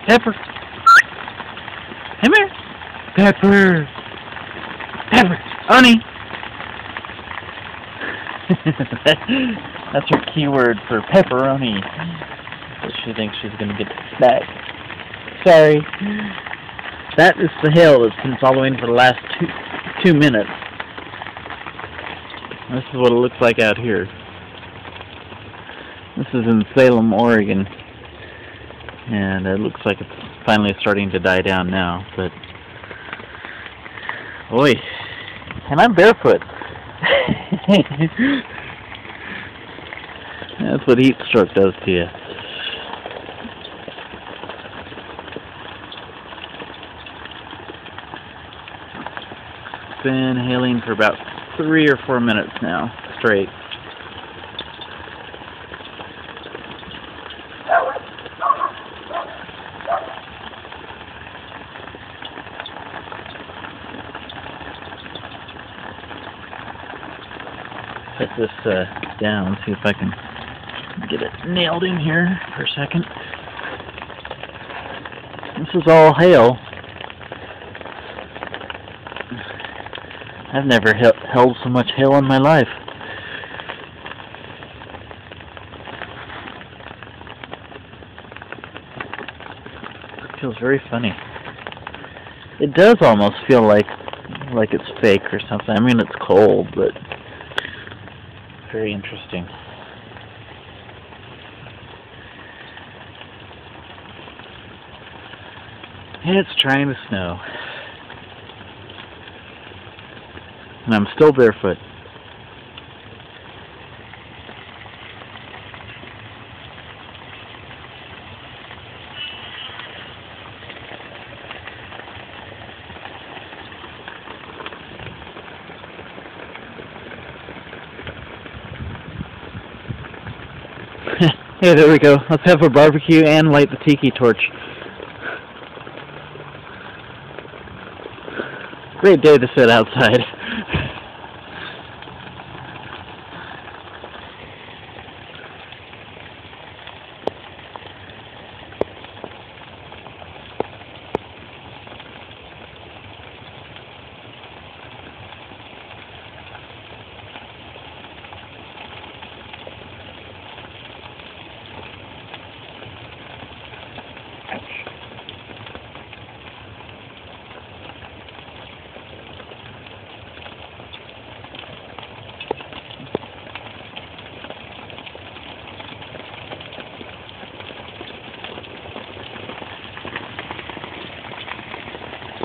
Pepper. Come here. Pepper. Pepper. Oni. That's her keyword for pepperoni. So she thinks she's going to get the snack. Sorry. That is the hail that's been following for the last two minutes. This is what it looks like out here. This is in Salem, Oregon. And it looks like it's finally starting to die down now. But, boy. And I'm barefoot. That's what heat stroke does to you. It's been hailing for about 3 or 4 minutes now, straight. Set this down, see if I can get it nailed in here for a second. This is all hail. I've never held so much hail in my life. It feels very funny. It does almost feel like it's fake or something. I mean, it's cold, but very interesting. It's trying to snow. And I'm still barefoot. Hey, there we go. Let's have a barbecue and light the tiki torch. Great day to sit outside.